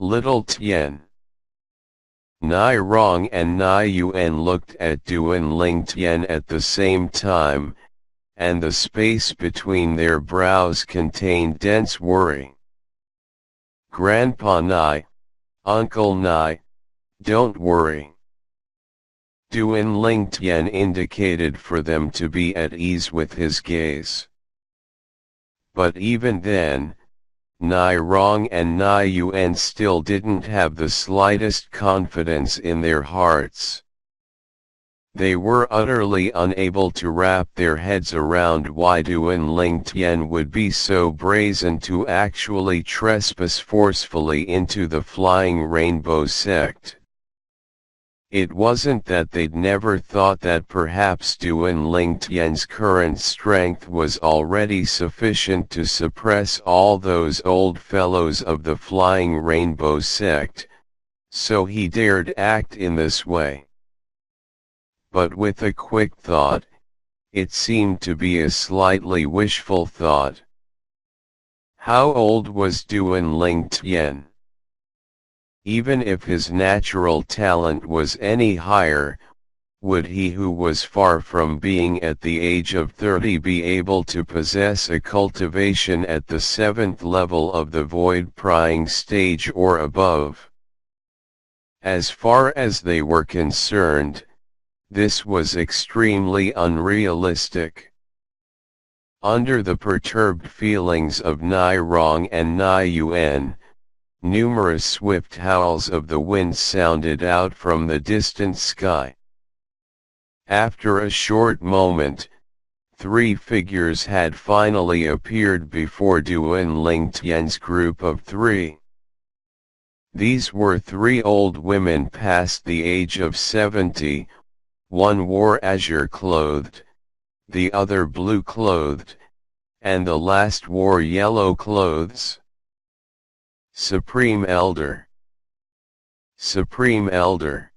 Little Tian. Nai Rong and Nai Yuan looked at Duan Ling Tian at the same time, and the space between their brows contained dense worry. Grandpa Nai, Uncle Nai, don't worry. Duan Ling Tian indicated for them to be at ease with his gaze. But even then, Nai Rong and Nai Yuan still didn't have the slightest confidence in their hearts. They were utterly unable to wrap their heads around why Duan Ling Tian would be so brazen to actually trespass forcefully into the Flying Rainbow sect. It wasn't that they'd never thought that perhaps Duan Ling Tian's current strength was already sufficient to suppress all those old fellows of the Flying Rainbow sect, so he dared act in this way. But with a quick thought, it seemed to be a slightly wishful thought. How old was Duan Ling Tian? Even if his natural talent was any higher, would he who was far from being at the age of 30 be able to possess a cultivation at the 7th level of the void prying stage or above? As far as they were concerned, this was extremely unrealistic. Under the perturbed feelings of Nai Rong and Nai Yuan, numerous swift howls of the wind sounded out from the distant sky. After a short moment, 3 figures had finally appeared before Duan Ling Tian's group of 3. These were 3 old women past the age of 70, one wore azure-clothed, the other blue-clothed, and the last wore yellow clothes. Supreme Elder. Supreme Elder.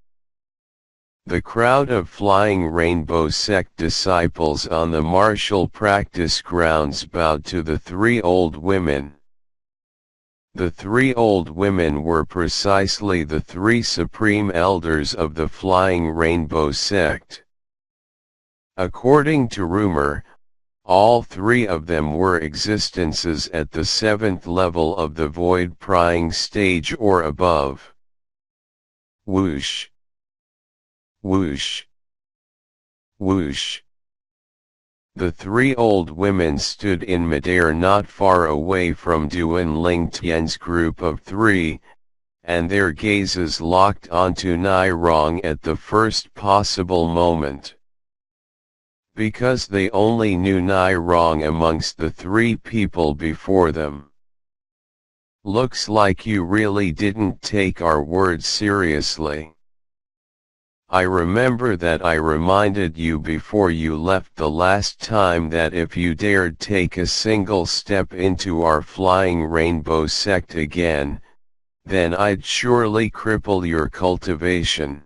The crowd of Flying Rainbow sect disciples on the martial practice grounds bowed to the 3 old women. The 3 old women were precisely the 3 supreme elders of the Flying Rainbow sect. According to rumor, all 3 of them were existences at the 7th level of the void prying stage or above. Whoosh! Whoosh! Whoosh! The 3 old women stood in midair not far away from Duan Ling Tian's group of 3, and their gazes locked onto Nai Rong at the first possible moment. Because they only knew Nai Rong amongst the 3 people before them. Looks like you really didn't take our words seriously. I remember that I reminded you before you left the last time that if you dared take a single step into our Flying Rainbow sect again, then I'd surely cripple your cultivation.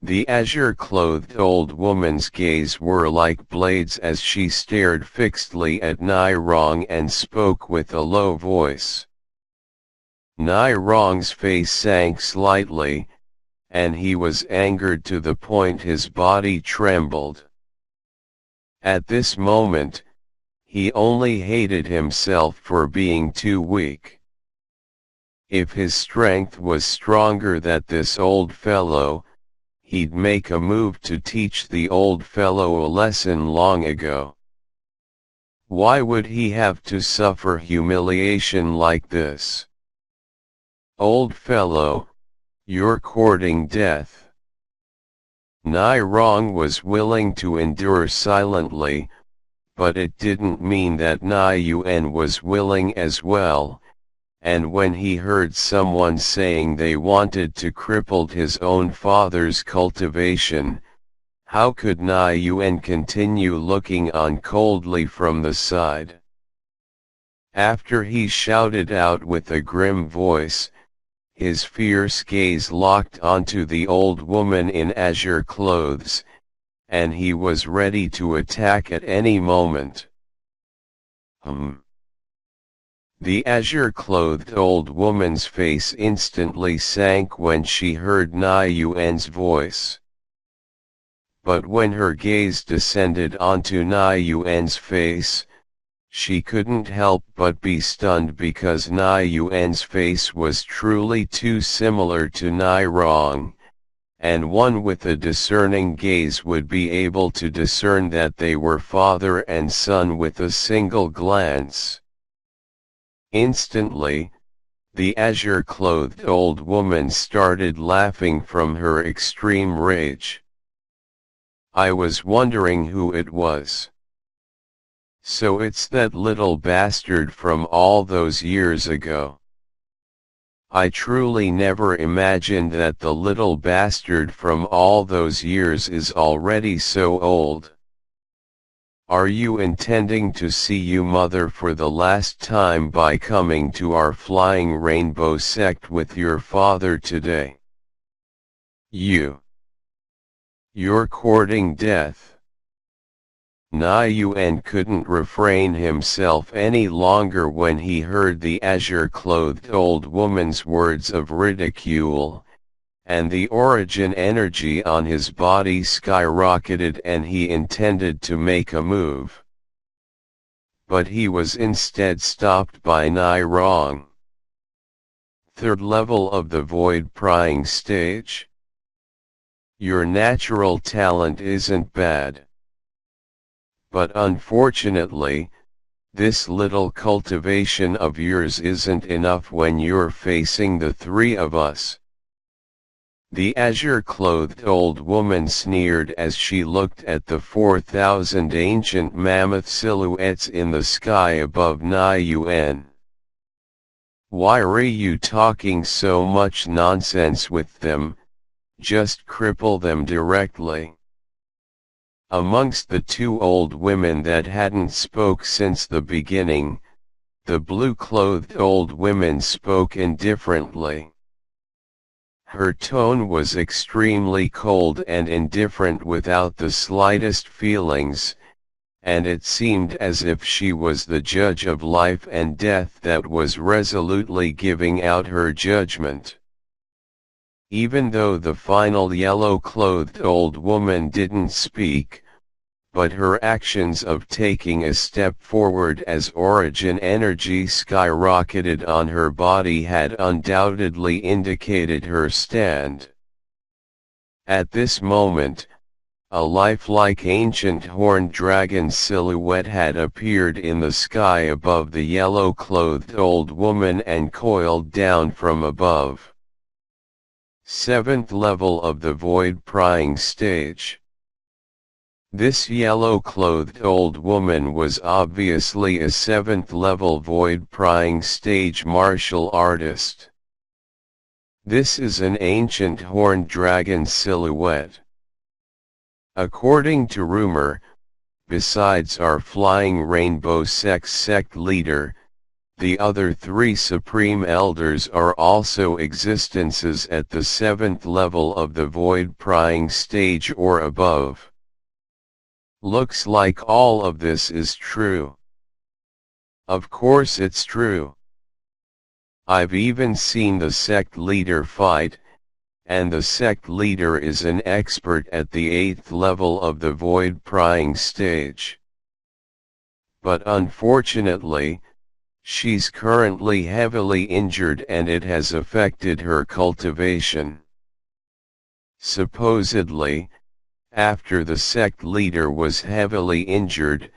The azure-clothed old woman's gaze were like blades as she stared fixedly at Nai Rong and spoke with a low voice. Nai Rong's face sank slightly, and he was angered to the point his body trembled. At this moment, he only hated himself for being too weak. If his strength was stronger than this old fellow, he'd make a move to teach the old fellow a lesson long ago. Why would he have to suffer humiliation like this? Old fellow, you're courting death. Nai Rong was willing to endure silently, but it didn't mean that Nai Yuan was willing as well. And when he heard someone saying they wanted to cripple his own father's cultivation, how could Nai Yuan continue looking on coldly from the side? After he shouted out with a grim voice, his fierce gaze locked onto the old woman in azure clothes, and he was ready to attack at any moment. The azure-clothed old woman's face instantly sank when she heard Na Yuan's voice. But when her gaze descended onto Na Yuan's face, she couldn't help but be stunned because Na Yuan's face was truly too similar to Nai Rong, and one with a discerning gaze would be able to discern that they were father and son with a single glance. Instantly, the azure-clothed old woman started laughing from her extreme rage. I was wondering who it was. So it's that little bastard from all those years ago. I truly never imagined that the little bastard from all those years is already so old. Are you intending to see you mother for the last time by coming to our flying rainbow sect with your father today? You're courting death. Na Yuan couldn't refrain himself any longer when he heard the azure-clothed old woman's words of ridicule, and the origin energy on his body skyrocketed and he intended to make a move. But he was instead stopped by Nai Rong. Third level of the void prying stage? Your natural talent isn't bad. But unfortunately, this little cultivation of yours isn't enough when you're facing the three of us. The azure-clothed old woman sneered as she looked at the 4,000 ancient mammoth silhouettes in the sky above Na Yuan. Why are you talking so much nonsense with them? Just cripple them directly. Amongst the two old women that hadn't spoke since the beginning, the blue-clothed old woman spoke indifferently. Her tone was extremely cold and indifferent without the slightest feelings, and it seemed as if she was the judge of life and death that was resolutely giving out her judgment. Even though the final yellow-clothed old woman didn't speak, but her actions of taking a step forward as origin energy skyrocketed on her body had undoubtedly indicated her stand. At this moment, a lifelike ancient horned dragon silhouette had appeared in the sky above the yellow-clothed old woman and coiled down from above. 7th level of the void prying stage. This yellow-clothed old woman was obviously a 7th level void prying stage martial artist. This is an ancient horned dragon silhouette. According to rumor, besides our flying rainbow sect leader, the other 3 supreme elders are also existences at the 7th level of the void prying stage or above. Looks like all of this is true. Of course it's true. I've even seen the sect leader fight, and the sect leader is an expert at the 8th level of the void prying stage. But unfortunately, she's currently heavily injured and it has affected her cultivation. Supposedly, after the sect leader was heavily injured,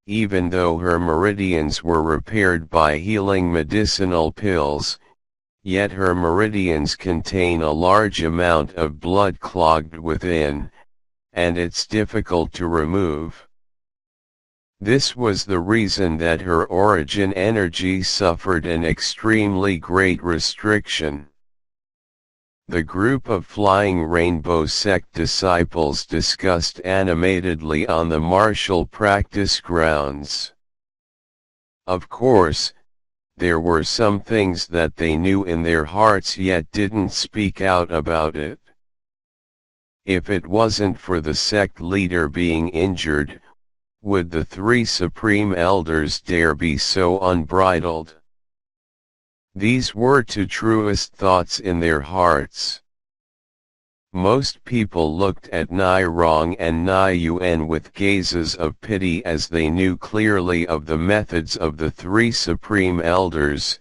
even though her meridians were repaired by healing medicinal pills, yet her meridians contain a large amount of blood clogged within, and it's difficult to remove. This was the reason that her origin energy suffered an extremely great restriction. The group of Flying Rainbow Sect disciples discussed animatedly on the martial practice grounds. Of course, there were some things that they knew in their hearts yet didn't speak out about it. If it wasn't for the sect leader being injured, would the 3 supreme elders dare be so unbridled? These were two truest thoughts in their hearts. Most people looked at Nai Rong and Nai Yuan with gazes of pity, as they knew clearly of the methods of the three supreme elders,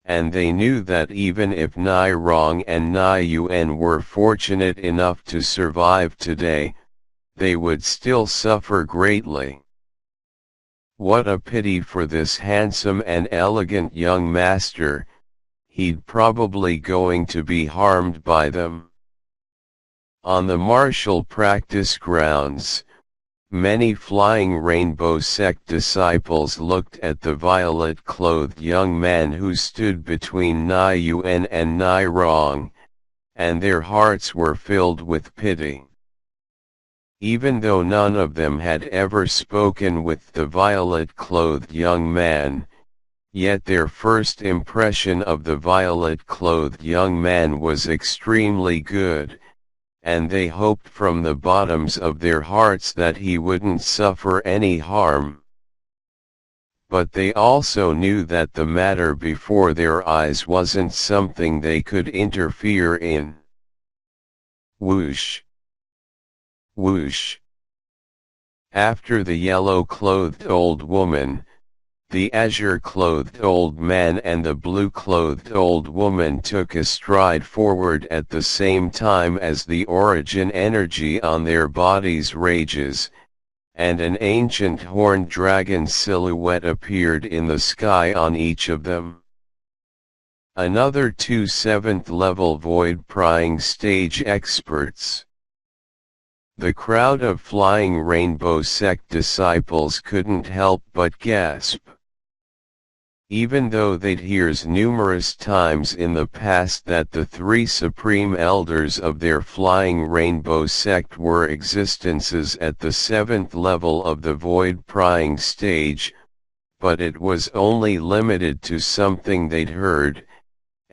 and they knew that even if Nai Rong and Nai Yuan were fortunate enough to survive today, they would still suffer greatly. What a pity for this handsome and elegant young master, he'd probably going to be harmed by them. On the martial practice grounds, many Flying Rainbow sect disciples looked at the violet-clothed young man who stood between Nai Yuan and Nai Rong, and their hearts were filled with pity. Even though none of them had ever spoken with the violet-clothed young man, yet their first impression of the violet-clothed young man was extremely good, and they hoped from the bottoms of their hearts that he wouldn't suffer any harm. But they also knew that the matter before their eyes wasn't something they could interfere in. Whoosh! Whoosh! After the yellow-clothed old woman, the azure-clothed old man and the blue-clothed old woman took a stride forward at the same time as the origin energy on their bodies rages, and an ancient horned dragon silhouette appeared in the sky on each of them. Another two 7th-level void-prying stage experts. The crowd of Flying Rainbow sect disciples couldn't help but gasp. Even though they'd heard numerous times in the past that the three supreme elders of their Flying Rainbow sect were existences at the 7th level of the void-prying stage, but it was only limited to something they'd heard,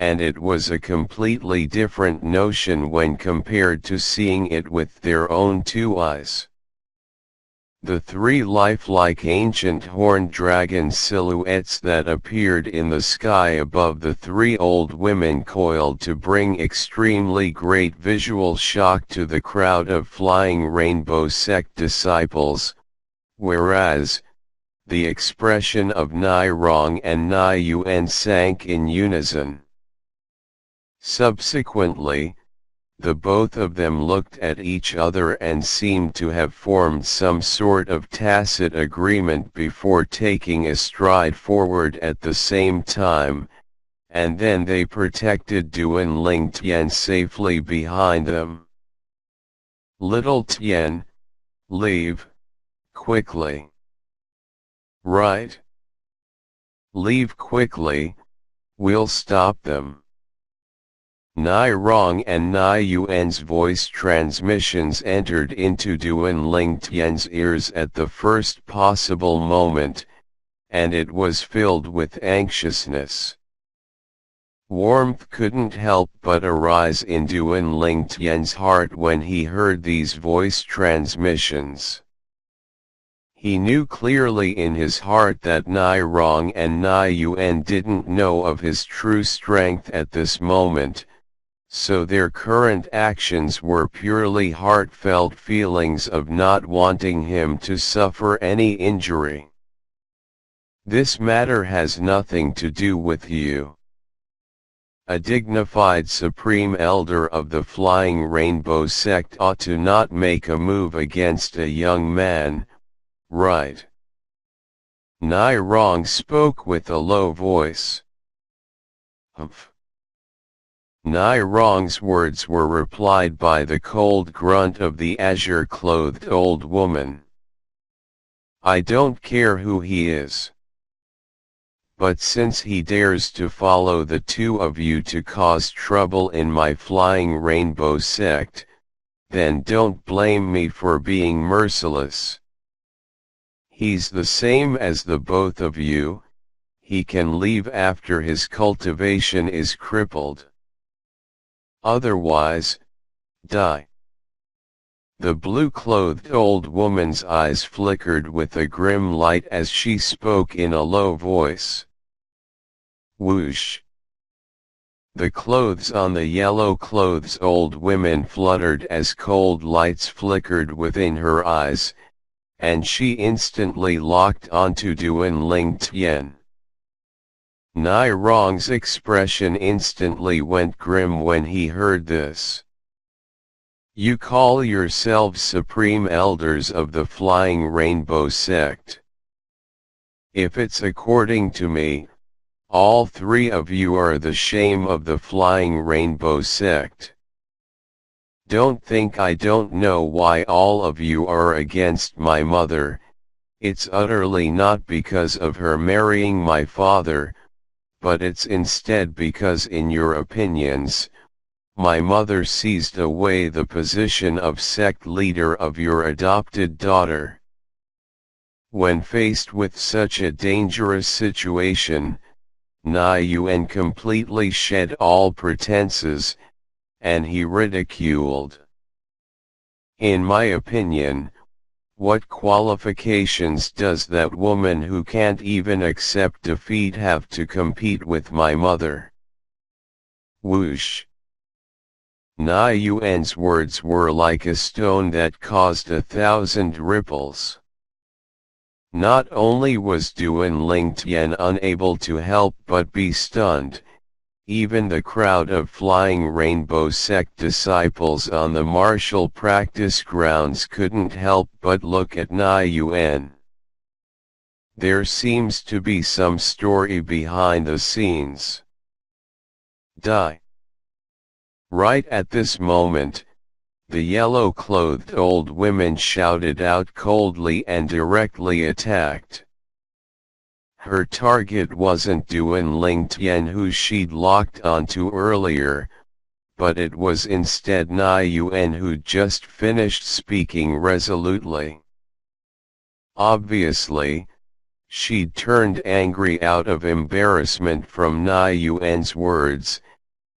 and it was a completely different notion when compared to seeing it with their own two eyes. The three lifelike ancient horned dragon silhouettes that appeared in the sky above the three old women coiled to bring extremely great visual shock to the crowd of Flying Rainbow sect disciples, whereas, the expression of Nai Rong and Nai Yuan sank in unison. Subsequently, the both of them looked at each other and seemed to have formed some sort of tacit agreement before taking a stride forward at the same time, and then they protected Duan Ling Tian safely behind them. Little Tian, leave, quickly. Right? Leave quickly, we'll stop them. Nai Rong and Nai Yuan's voice transmissions entered into Duan Ling Tian's ears at the first possible moment, and it was filled with anxiousness. Warmth couldn't help but arise in Duan Ling Tian's heart when he heard these voice transmissions. He knew clearly in his heart that Nai Rong and Nai Yuan didn't know of his true strength at this moment, so their current actions were purely heartfelt feelings of not wanting him to suffer any injury. This matter has nothing to do with you. A dignified supreme elder of the Flying Rainbow sect ought to not make a move against a young man, right? Nai Rong spoke with a low voice. Humph. Nai Rong's words were replied by the cold grunt of the azure-clothed old woman. I don't care who he is. But since he dares to follow the two of you to cause trouble in my Flying Rainbow sect, then don't blame me for being merciless. He's the same as the both of you, he can leave after his cultivation is crippled. Otherwise, die. The blue-clothed old woman's eyes flickered with a grim light as she spoke in a low voice. Whoosh! The clothes on the yellow-clothes old women fluttered as cold lights flickered within her eyes, and she instantly locked onto Duan Ling Tian. Nai Rong's expression instantly went grim when he heard this. You call yourselves supreme elders of the Flying Rainbow sect. If it's according to me, all three of you are the shame of the Flying Rainbow sect. Don't think I don't know why all of you are against my mother. It's utterly not because of her marrying my father, but it's instead because in your opinions, my mother seized away the position of sect leader of your adopted daughter. When faced with such a dangerous situation, Nai Yuan completely shed all pretenses, and he ridiculed. In my opinion, what qualifications does that woman who can't even accept defeat have to compete with my mother? Whoosh! Nai Yuan's words were like a stone that caused 1,000 ripples. Not only was Duan Ling Tian unable to help but be stunned, even the crowd of Flying Rainbow sect disciples on the martial practice grounds couldn't help but look at Nai Yuan. There seems to be some story behind the scenes. Die. Right at this moment, the yellow-clothed old women shouted out coldly and directly attacked. Her target wasn't Duan Ling Tian who she'd locked onto earlier, but it was instead Nai Yuan who'd just finished speaking resolutely. Obviously, she'd turned angry out of embarrassment from Nai Yuan's words,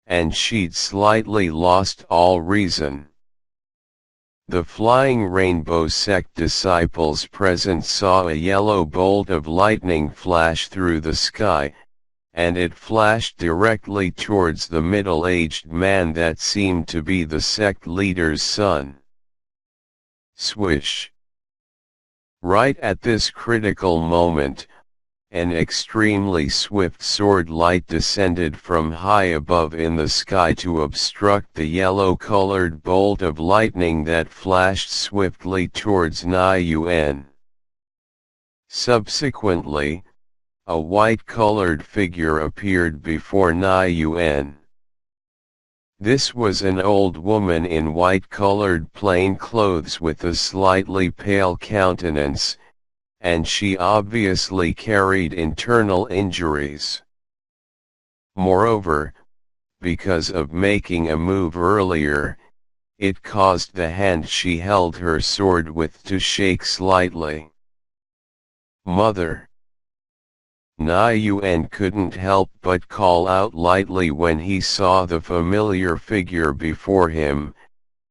and she'd slightly lost all reason. The Flying Rainbow sect disciples present saw a yellow bolt of lightning flash through the sky, and it flashed directly towards the middle-aged man that seemed to be the sect leader's son. Swish! Right at this critical moment, an extremely swift sword light descended from high above in the sky to obstruct the yellow-colored bolt of lightning that flashed swiftly towards Nai Yuan. Subsequently, a white-colored figure appeared before Nai Yuan. This was an old woman in white-colored plain clothes with a slightly pale countenance, and she obviously carried internal injuries. Moreover, because of making a move earlier, it caused the hand she held her sword with to shake slightly. Mother! Nai Yuan couldn't help but call out lightly when he saw the familiar figure before him,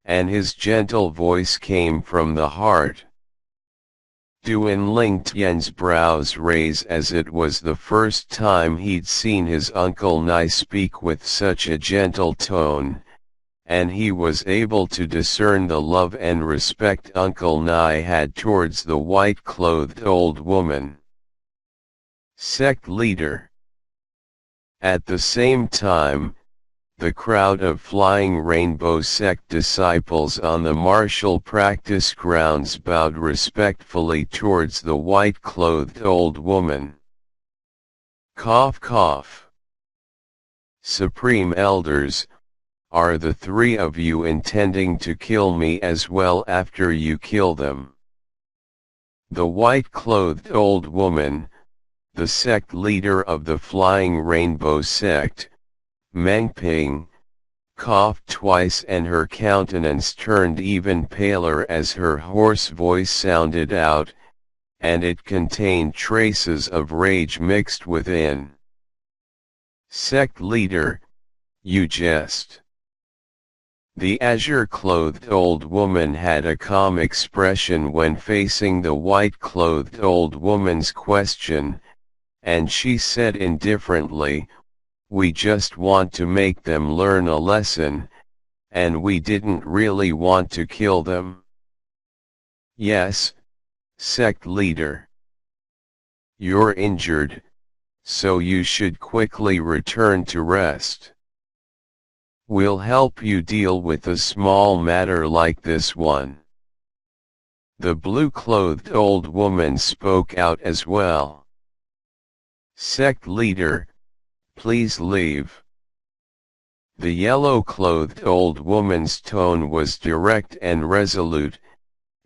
and his gentle voice came from the heart. Duan Ling Tian's brows raised as it was the first time he'd seen his uncle Nai speak with such a gentle tone, and he was able to discern the love and respect Uncle Nai had towards the white-clothed old woman. Sect leader. At the same time, the crowd of Flying Rainbow sect disciples on the martial practice grounds bowed respectfully towards the white-clothed old woman. Cough cough. Supreme Elders, are the three of you intending to kill me as well after you kill them? The white-clothed old woman, the sect leader of the Flying Rainbow sect, Meng Ping, coughed twice and her countenance turned even paler as her hoarse voice sounded out, and it contained traces of rage mixed within. Sect leader, you jest. The azure-clothed old woman had a calm expression when facing the white-clothed old woman's question, and she said indifferently, we just want to make them learn a lesson, and we didn't really want to kill them. Yes, sect leader. You're injured, so you should quickly return to rest. We'll help you deal with a small matter like this one. The blue-clothed old woman spoke out as well. Sect leader, please leave. The yellow-clothed old woman's tone was direct and resolute,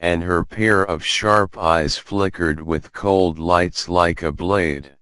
and her pair of sharp eyes flickered with cold lights like a blade.